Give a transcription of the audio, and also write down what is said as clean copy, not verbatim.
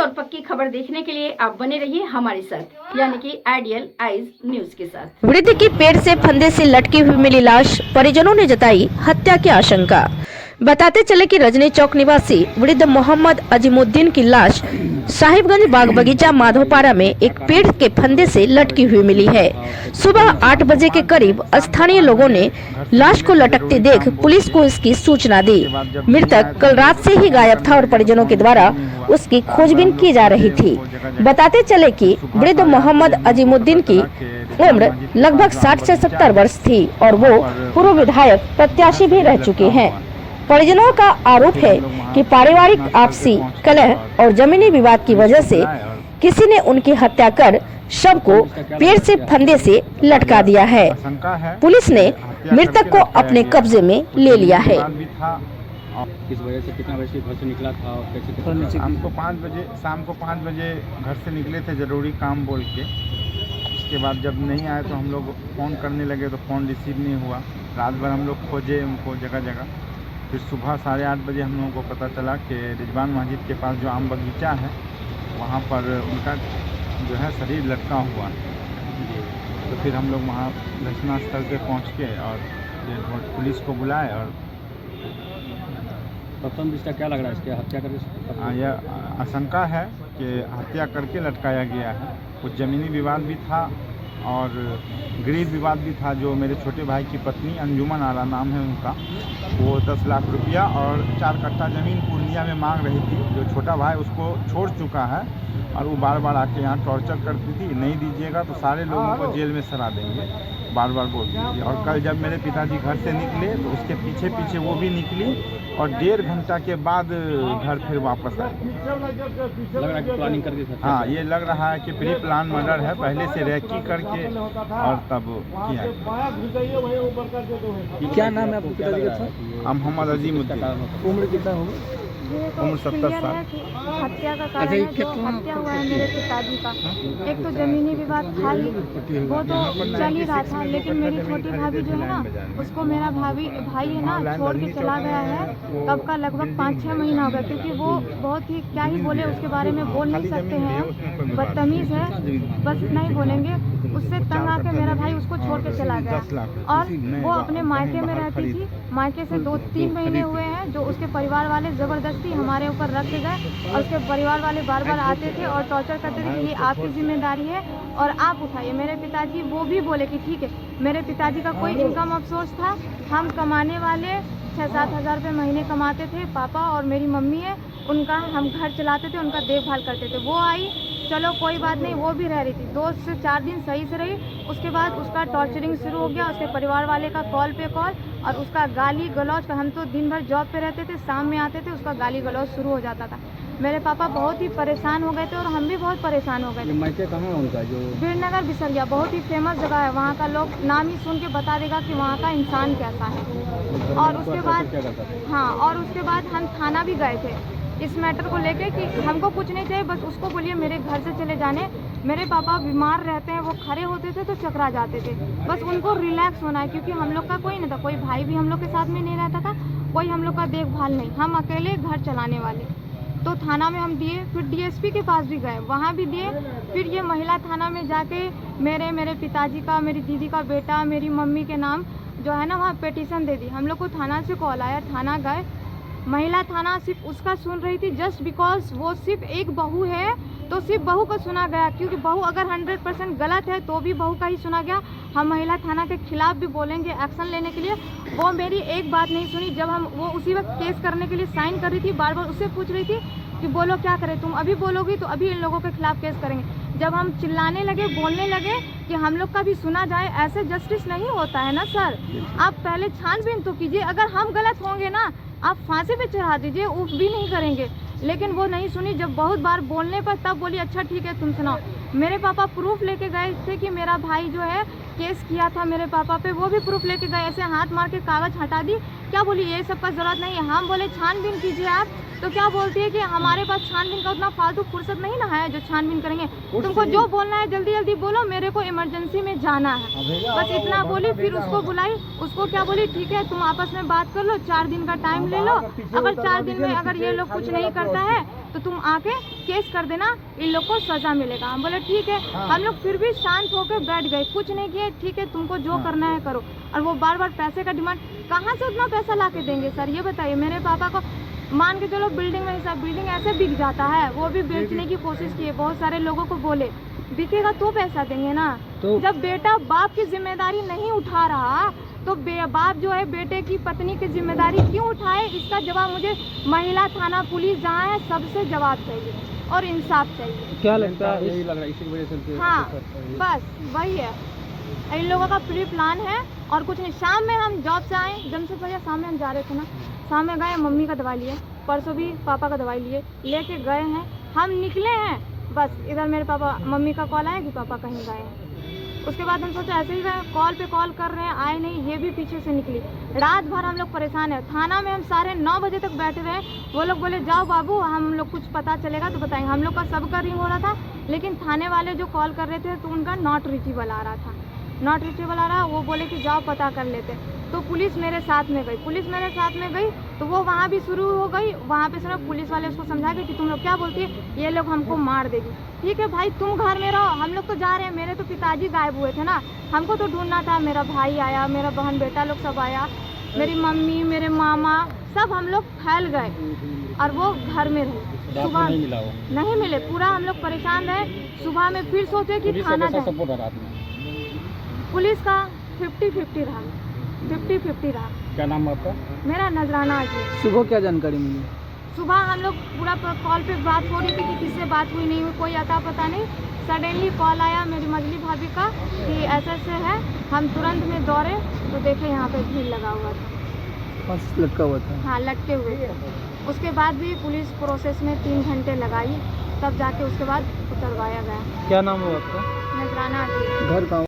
और पक्की खबर देखने के लिए आप बने रहिए हमारे साथ, यानी कि आइडियल आइज न्यूज के साथ। वृद्ध की पेड़ से फंदे से लटकी हुई मिली लाश, परिजनों ने जताई हत्या की आशंका। बताते चले कि रजनी चौक निवासी वृद्ध मोहम्मद अजीमुद्दीन की लाश साहिबगंज बाग बगीचा माधोपारा में एक पेड़ के फंदे से लटकी हुई मिली है। सुबह 8 बजे के करीब स्थानीय लोगों ने लाश को लटकते देख पुलिस को इसकी सूचना दी। मृतक कल रात से ही गायब था और परिजनों के द्वारा उसकी खोजबीन की जा रही थी। बताते चले कि वृद्ध मोहम्मद अजीमुद्दीन की उम्र लगभग 60 से 70 वर्ष थी और वो पूर्व विधायक प्रत्याशी भी रह चुके हैं। परिजनों का आरोप है कि पारिवारिक आपसी कलह और जमीनी विवाद की वजह से किसी ने उनकी हत्या कर शव को पेड़ से फंदे से लटका दिया है। पुलिस ने मृतक को अपने कब्जे में ले लिया है। किस वजह से, कितना बजे घर से निकला था और कैसे? शाम को 5 बजे घर से निकले थे जरूरी काम बोल के। उसके बाद जब नहीं आए तो हम लोग फ़ोन करने लगे तो फ़ोन रिसीव नहीं हुआ। रात भर हम लोग खोजे उनको जगह जगह। फिर सुबह 8:30 बजे हम लोगों को पता चला कि रिजवान मस्जिद के पास जो आम बगीचा है वहाँ पर उनका जो है शरीर लटका हुआ है। तो फिर हम लोग वहाँ घटनास्थल पे पहुँच के और फिर पुलिस को बुलाए और प्रथम दृष्टया क्या लग रहा है इसके हत्या करके? यह आशंका है कि हत्या करके लटकाया गया है। कुछ ज़मीनी विवाद भी था और गृह विवाद भी था। जो मेरे छोटे भाई की पत्नी अंजुमन आला नाम है उनका, वो 10 लाख रुपया और 4 कट्ठा ज़मीन पूर्णिया में मांग रही थी। जो छोटा भाई उसको छोड़ चुका है और वो बार बार आके यहाँ टॉर्चर करती थी, नहीं दीजिएगा तो सारे लोगों को जेल में सरा देंगे, बार बार बोलती थी। और कल जब मेरे पिताजी घर से निकले तो उसके पीछे पीछे वो भी निकली और 1.5 घंटा के बाद घर फिर वापस आई। लग रहा है कि प्लानिंग करके? हाँ, ये लग रहा है कि प्री प्लान मर्डर है, पहले से रैकी करके और तब किया। क्या नाम है आपके पिताजी का? मोहम्मद अजीमुद्दीन। उम्र कितना होगा? उम्र 70 साल। हत्या का कारण है, जो हत्या हुआ है मेरे पिताजी का, एक तो जमीनी विवाद था ही, वो तो चल ही रहा था। लेकिन मेरी छोटी भाभी जो है ना, उसको मेरा भाई है ना छोड़ के चला गया है कब का, लगभग 5-6 महीना हो गया। क्योंकि वो बहुत ही क्या ही बोले उसके बारे में, बोल नहीं सकते हैं, बदतमीज है, बस इतना ही बोलेंगे। उससे तंग आके मेरा भाई उसको छोड़ के चला गया और वो अपने मायके में रहती थी। मायके से 2-3 महीने हुए हैं जो उसके परिवार वाले ज़बरदस्ती हमारे ऊपर रख गए और उसके परिवार वाले बार बार आते थे और टॉर्चर करते थे कि ये आपकी जिम्मेदारी है और आप उठाइए। मेरे पिताजी वो भी बोले कि ठीक है। मेरे पिताजी का कोई इनकम अफसोस था, हम कमाने वाले 6-7 हज़ार रुपये महीने कमाते थे। पापा और मेरी मम्मी है, उनका हम घर चलाते थे, उनका देखभाल करते थे। वो आई, चलो कोई बात नहीं, वो भी रह रही थी। 2 से 4 दिन सही से रही, उसके बाद उसका टॉर्चरिंग शुरू हो गया। उसके परिवार वाले का कॉल पे कॉल और उसका गाली गलौज। हम तो दिन भर जॉब पे रहते थे, शाम में आते थे, उसका गाली गलौज शुरू हो जाता था। मेरे पापा बहुत ही परेशान हो गए थे और हम भी बहुत परेशान हो गए थे। मायके कहाँ है उनका? जो वीरनगर बिसरिया, बहुत ही फेमस जगह है। वहाँ का लोग नाम ही सुन के बता देगा कि वहाँ का इंसान कैसा है। और उसके बाद हाँ, और उसके बाद हम थाना भी गए थे इस मैटर को लेके कि हमको कुछ नहीं चाहिए, बस उसको बोलिए मेरे घर से चले जाने। मेरे पापा बीमार रहते हैं, वो खड़े होते थे तो चकरा जाते थे, बस उनको रिलैक्स होना है। क्योंकि हम लोग का कोई नहीं था, कोई भाई भी हम लोग के साथ में नहीं रहता था, कोई हम लोग का देखभाल नहीं, हम अकेले घर चलाने वाले। तो थाना में हम दिए, फिर डीएसपी के पास भी गए, वहाँ भी दिए। फिर ये महिला थाना में जाके मेरे पिताजी का, मेरी दीदी का बेटा, मेरी मम्मी के नाम जो है ना वहाँ पिटीशन दे दी। हम लोग को थाना से कॉल आया, थाना गए, महिला थाना सिर्फ उसका सुन रही थी जस्ट बिकॉज वो सिर्फ एक बहू है तो सिर्फ बहू को सुना गया। क्योंकि बहू अगर 100% गलत है तो भी बहू का ही सुना गया। हम महिला थाना के खिलाफ भी बोलेंगे एक्शन लेने के लिए। वो मेरी एक बात नहीं सुनी। जब हम वो उसी वक्त केस करने के लिए साइन कर रही थी, बार बार उससे पूछ रही थी कि बोलो क्या करें, तुम अभी बोलोगी तो अभी इन लोगों के खिलाफ केस करेंगे। जब हम चिल्लाने लगे, बोलने लगे कि हम लोग का भी सुना जाए, ऐसे जस्टिस नहीं होता है ना सर। आप पहले छानबीन तो कीजिए, अगर हम गलत होंगे ना आप फांसी पे चढ़ा दीजिए, उफ भी नहीं करेंगे। लेकिन वो नहीं सुनी। जब बहुत बार बोलने पर तब बोली अच्छा ठीक है तुम सुनाओ। मेरे पापा प्रूफ लेके गए थे कि मेरा भाई जो है केस किया था मेरे पापा पे, वो भी प्रूफ लेके गए, ऐसे हाथ मार के कागज हटा दी। क्या बोली ये सब का जरूरत नहीं है। हम बोले छानबीन कीजिए आप, तो क्या बोलती है कि हमारे पास छानबीन का उतना फालतू फुर्सत नहीं ना है जो छानबीन करेंगे। तुमको जो बोलना है जल्दी जल्दी बोलो, मेरे को इमरजेंसी में जाना है, बस इतना बोली। फिर उसको बुलाई, उसको क्या बोली ठीक है तुम आपस में बात कर लो, 4 दिन का टाइम ले लो। अगर 4 दिन में अगर ये लोग कुछ नहीं करता है तो तुम आके केस कर देना, इन लोग को सजा मिलेगा। हम बोले ठीक है। हम लोग फिर भी शांत होकर बैठ गए, कुछ नहीं किए। ठीक है, तुमको जो करना है करो। और वो बार बार पैसे का डिमांड, कहाँ से उतना पैसा ला के देंगे सर, ये बताइए। मेरे पापा को मान के चलो बिल्डिंग में, सब बिल्डिंग ऐसे बिक जाता है, वो भी बेचने की कोशिश की है। बहुत सारे लोगों को बोले बिकेगा तो पैसा देंगे ना। तो जब बेटा बाप की जिम्मेदारी नहीं उठा रहा तो बाप जो है बेटे की पत्नी की जिम्मेदारी क्यों उठाए? इसका जवाब मुझे महिला थाना पुलिस जहाँ है सबसे जवाब चाहिए और इंसाफ चाहिए। क्या लगता है, यही लग रहा है इसी की वजह से? हाँ, बस वही है, इन लोगों का प्री प्लान है और कुछ नहीं। शाम में हम जॉब से आए, जमशेद भैया शाम में हम जा रहे थे ना, शाम में गए, मम्मी का दवाई लिए, परसों भी पापा का दवाई लिए, लेके गए हैं, हम निकले हैं। बस इधर मेरे पापा मम्मी का कॉल आया कि पापा कहीं गए हैं। उसके बाद हम सोचा ऐसे ही गए, कॉल पे कॉल कर रहे हैं, आए नहीं, ये भी पीछे से निकली। रात भर हम लोग परेशान है। थाना में हम 9:30 बजे तक बैठे रहे। वो लोग बोले जाओ बाबू, हम लोग कुछ पता चलेगा तो बताएंगे। हम लोग का सबका रिंग हो रहा था, लेकिन थाने वाले जो कॉल कर रहे थे तो उनका नॉट रीचेबल आ रहा था, नॉट रीचेबल आ रहा। वो बोले कि जाओ पता कर लेते। तो पुलिस मेरे साथ में गई, पुलिस मेरे साथ में गई तो वो वहाँ भी शुरू हो गई। वहाँ पे सिर्फ पुलिस वाले उसको समझा गए कि तुम लोग क्या बोलती है, ये लोग हमको मार देगी। ठीक है भाई, तुम घर में रहो, हम लोग तो जा रहे हैं। मेरे तो पिताजी गायब हुए थे ना, हमको तो ढूंढना था। मेरा भाई आया, मेरा बहन बेटा लोग सब आया, मेरी मम्मी, मेरे मामा, सब हम लोग फैल गए और वो घर में रहे। सुबह नहीं मिला, वो नहीं मिले, पूरा हम लोग परेशान रहे। सुबह में फिर सोचे कि थाना जाए। सपोर्ट रात में पुलिस का 50-50 रहा, 50-50 रहा। क्या नाम है आपका? मेरा नजराना जी। सुबह क्या जानकारी मिली? सुबह हम लोग पूरा कॉल पे बात हो रही थी कि किससे बात हुई नहीं हुई, कोई अता पता नहीं। सडनली कॉल आया मेरी मजली भाभी का कि ऐसे ऐसे है। हम तुरंत में दौड़े तो देखे यहाँ पे भीड़ लगा हुआ था, लटका हुआ था। हाँ लटके हुए थे। उसके बाद भी पुलिस प्रोसेस में 3 घंटे लगाई, तब जाके उसके बाद उतरवाया गया। क्या नाम है आपका? नजराना जी। घर कहाँ?